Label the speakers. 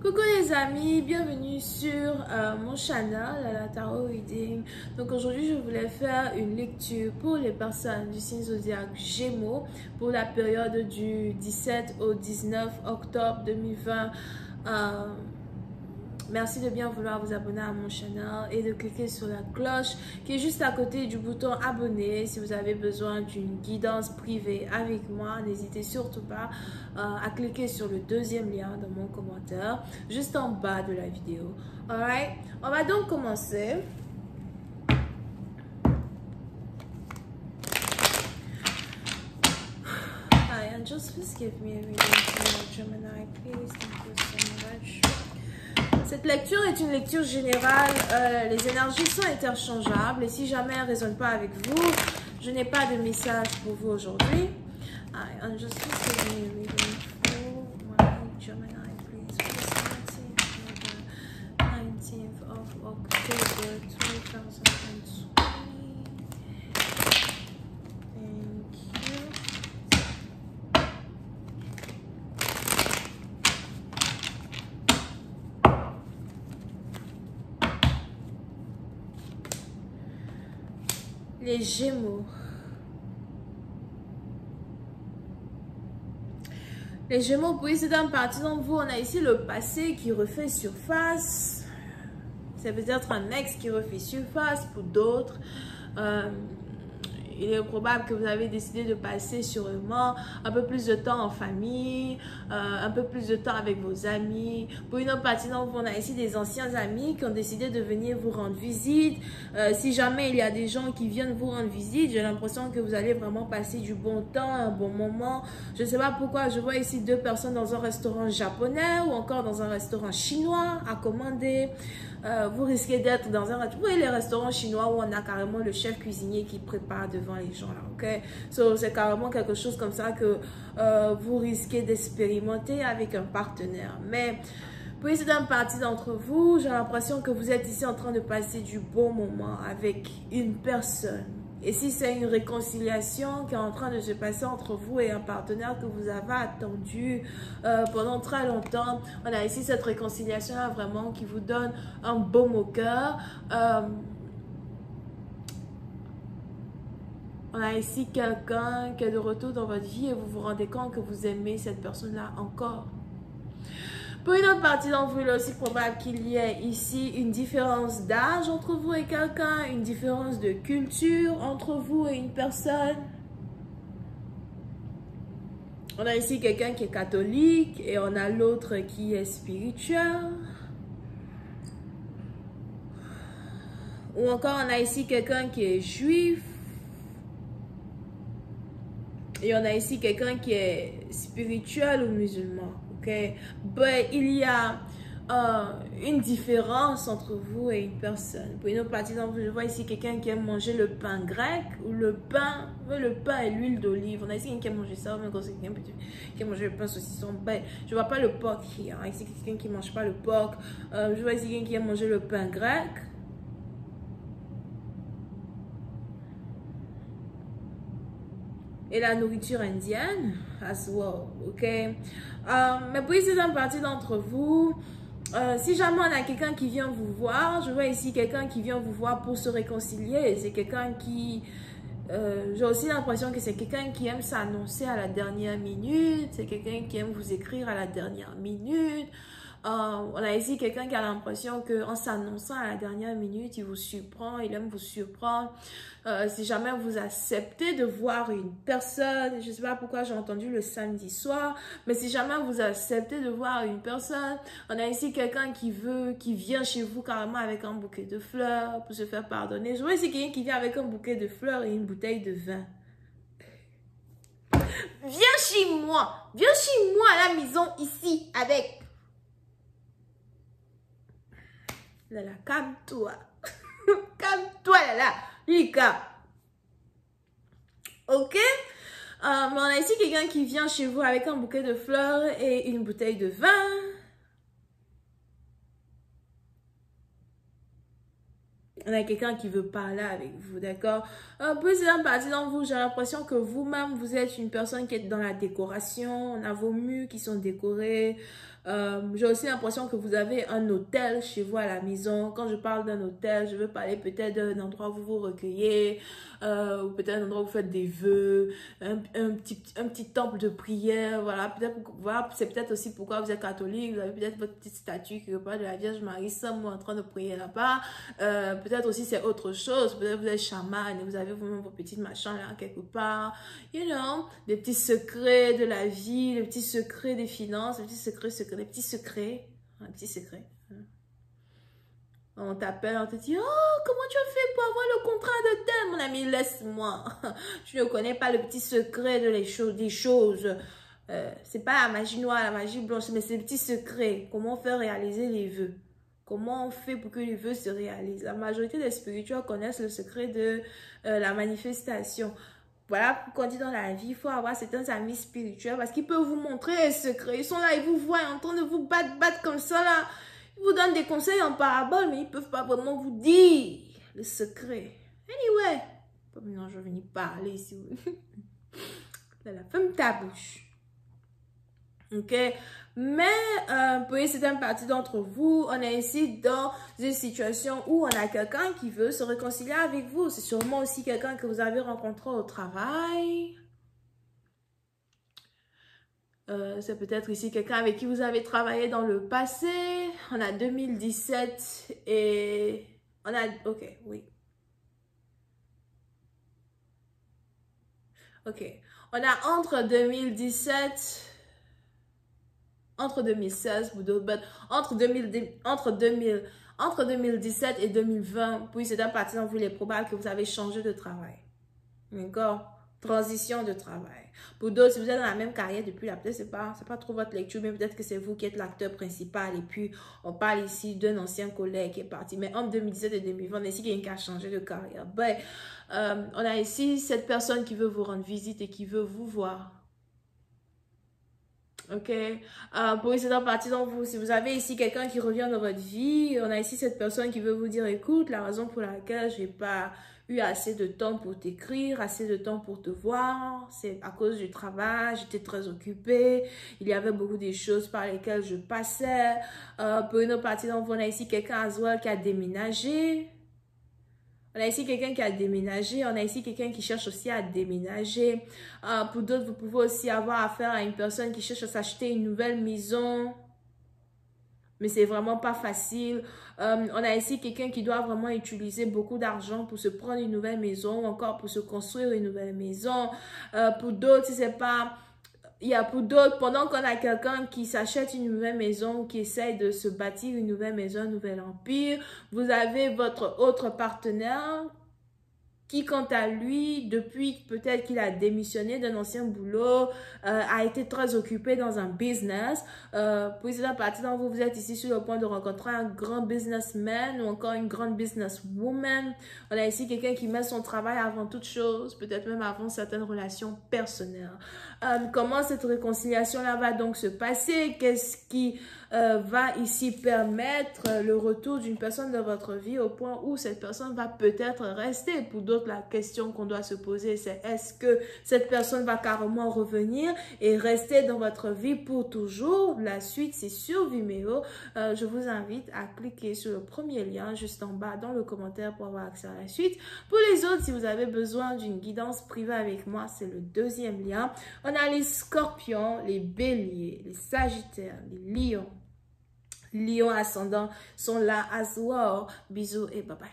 Speaker 1: Coucou les amis, bienvenue sur mon channel, la Tarot Reading. Donc aujourd'hui je voulais faire une lecture pour les personnes du signe zodiaque Gémeaux pour la période du 17 au 19 octobre 2020. Merci de bien vouloir vous abonner à mon channel et de cliquer sur la cloche qui est juste à côté du bouton abonner. Si vous avez besoin d'une guidance privée avec moi, n'hésitez surtout pas à cliquer sur le deuxième lien dans mon commentaire, juste en bas de la vidéo. Alright, on va donc commencer. Hi, and just please give me a reading for Gemini, please. Thank you so much. Cette lecture est une lecture générale, les énergies sont interchangeables et si jamais elles ne résonnent pas avec vous, je n'ai pas de message pour vous aujourd'hui. I'm just going to reading for my Gemini, please. For the 19th of October 2020. Les Gémeaux. Les Gémeaux, puis c'est une partie d'entre vous. On a ici le passé qui refait surface. C'est peut-être un ex qui refait surface pour d'autres. Il est probable que vous avez décidé de passer sûrement un peu plus de temps en famille, un peu plus de temps avec vos amis. Pour une autre partie d'entre vous, on a ici des anciens amis qui ont décidé de venir vous rendre visite. Si jamais il y a des gens qui viennent vous rendre visite, j'ai l'impression que vous allez vraiment passer du bon temps, un bon moment. Je ne sais pas pourquoi, je vois ici deux personnes dans un restaurant japonais ou encore dans un restaurant chinois à commander. Vous risquez d'être dans un... Vous voyez les restaurants chinois où on a carrément le chef cuisinier qui prépare devant les gens là, ok? So, c'est carrément quelque chose comme ça que vous risquez d'expérimenter avec un partenaire. Mais pour une partie d'entre vous, j'ai l'impression que vous êtes ici en train de passer du bon moment avec une personne. Et si c'est une réconciliation qui est en train de se passer entre vous et un partenaire que vous avez attendu pendant très longtemps, on a ici cette réconciliation-là vraiment qui vous donne un baume au cœur. On a ici quelqu'un qui est de retour dans votre vie et vous vous rendez compte que vous aimez cette personne-là encore. Pour une autre partie d'entre vous, il est aussi probable qu'il y ait ici une différence d'âge entre vous et quelqu'un, une différence de culture entre vous et une personne. On a ici quelqu'un qui est catholique et on a l'autre qui est spirituel. Ou encore on a ici quelqu'un qui est juif. Et on a ici quelqu'un qui est spirituel ou musulman. Mais il y a une différence entre vous et une personne. Pour une autre partie d'entre vous, je vois ici quelqu'un qui aime manger le pain grec ou le pain et l'huile d'olive. On a ici quelqu'un qui aime manger ça, même quand c'est quelqu'un qui aime manger le pain saucisson. Je vois pas le porc ici. Ici quelqu'un qui mange pas le porc. Je vois ici quelqu'un qui aime manger le pain grec. Et la nourriture indienne as well, ok? Mais puis c'est une partie d'entre vous. Si jamais on a quelqu'un qui vient vous voir, je vois ici quelqu'un qui vient vous voir pour se réconcilier. C'est quelqu'un qui... j'ai aussi l'impression que c'est quelqu'un qui aime s'annoncer à la dernière minute. C'est quelqu'un qui aime vous écrire à la dernière minute. On a ici quelqu'un qui a l'impression qu'en s'annonçant à la dernière minute, il vous surprend, il aime vous surprendre. Si jamais vous acceptez de voir une personne, je ne sais pas pourquoi j'ai entendu le samedi soir, mais si jamais vous acceptez de voir une personne, on a ici quelqu'un qui vient chez vous carrément avec un bouquet de fleurs pour se faire pardonner. Je vois ici quelqu'un qui vient avec un bouquet de fleurs et une bouteille de vin. Viens chez moi à la maison ici avec... Lala, calme-toi. Calme-toi, Lala. Lika. Ok? Mais on a ici quelqu'un qui vient chez vous avec un bouquet de fleurs et une bouteille de vin. On a quelqu'un qui veut parler avec vous, d'accord? Plusieurs parties d'entre vous, j'ai l'impression que vous-même, vous êtes une personne qui est dans la décoration. On a vos murs qui sont décorés. J'ai aussi l'impression que vous avez un hôtel chez vous à la maison. Quand je parle d'un hôtel, je veux parler peut-être d'un endroit où vous vous recueillez, ou peut-être un endroit où vous faites des vœux, un petit temple de prière. Voilà, voilà, c'est peut-être aussi pourquoi vous êtes catholique. Vous avez peut-être votre petite statue quelque part de la Vierge Marie, sans moi en train de prier là-bas. Peut-être aussi c'est autre chose. Peut-être vous êtes chaman et vous avez vous-même vos petites machins là quelque part. You know, des petits secrets de la vie, les petits secrets des finances, les petits secrets, des petits secrets. Un petit secret. On t'appelle, on te dit, oh, comment tu as fait pour avoir le contrat de tel? Mon ami, laisse-moi. Je ne connais pas le petit secret de des choses. C'est pas la magie noire, la magie blanche, mais c'est le petit secret. Comment faire réaliser les vœux? Comment on fait pour que les vœux se réalisent? La majorité des spirituels connaissent le secret de la manifestation. Voilà pourquoi on dit dans la vie, il faut avoir certains amis spirituels parce qu'ils peuvent vous montrer les secrets. Ils sont là, ils vous voient en train de vous battre comme ça là. Ils vous donnent des conseils en parabole, mais ils ne peuvent pas vraiment vous dire le secret. Anyway, maintenant je vais venir parler ici. Là, ferme ta bouche. Ok? Mais pour une certaine partie d'entre vous, on est ici dans une situation où on a quelqu'un qui veut se réconcilier avec vous. C'est sûrement aussi quelqu'un que vous avez rencontré au travail. C'est peut-être ici quelqu'un avec qui vous avez travaillé dans le passé. On a 2017 et on a... Ok, oui. Ok. On a entre 2017... Entre 2016, entre 2017 et 2020, puis c'est un parti dans vous, il est probable que vous avez changé de travail. D'accord? Transition de travail. Pour d'autres, si vous êtes dans la même carrière depuis là, peut-être c'est pas trop votre lecture, mais peut-être que c'est vous qui êtes l'acteur principal. Et puis, on parle ici d'un ancien collègue qui est parti. Mais entre 2017 et 2020, on a ici quelqu'un qui a changé de carrière. Ben, on a ici cette personne qui veut vous rendre visite et qui veut vous voir. Ok, pour une certaine partie d'entre vous, si vous avez ici quelqu'un qui revient dans votre vie, on a ici cette personne qui veut vous dire, écoute, la raison pour laquelle j'ai pas eu assez de temps pour t'écrire, assez de temps pour te voir, c'est à cause du travail, j'étais très occupée, il y avait beaucoup de choses par lesquelles je passais. Pour une autre partie d'entre vous, on a ici quelqu'un à Zoual qui a déménagé. On a ici quelqu'un qui a déménagé. On a ici quelqu'un qui cherche aussi à déménager. Pour d'autres, vous pouvez aussi avoir affaire à une personne qui cherche à s'acheter une nouvelle maison. Mais c'est vraiment pas facile. On a ici quelqu'un qui doit vraiment utiliser beaucoup d'argent pour se prendre une nouvelle maison ou encore pour se construire une nouvelle maison. Pour d'autres, si c'est pas... Il y a pour d'autres, pendant qu'on a quelqu'un qui s'achète une nouvelle maison ou qui essaye de se bâtir une nouvelle maison, un nouvel empire, vous avez votre autre partenaire qui, quant à lui, depuis peut-être qu'il a démissionné d'un ancien boulot, a été très occupé dans un business. Puis la partie dont vous êtes ici sur le point de rencontrer un grand businessman ou encore une grande businesswoman. On a ici quelqu'un qui met son travail avant toute chose, peut-être même avant certaines relations personnelles. Comment cette réconciliation-là va donc se passer? Qu'est-ce qui va ici permettre le retour d'une personne dans votre vie au point où cette personne va peut-être rester? Pour d'autres, la question qu'on doit se poser, c'est est-ce que cette personne va carrément revenir et rester dans votre vie pour toujours? La suite, c'est sur Vimeo. Je vous invite à cliquer sur le premier lien juste en bas dans le commentaire pour avoir accès à la suite. Pour les autres, si vous avez besoin d'une guidance privée avec moi, c'est le deuxième lien. On a les scorpions, les béliers, les sagittaires, les lions. Lion ascendant sont là as well. Bisous et bye bye.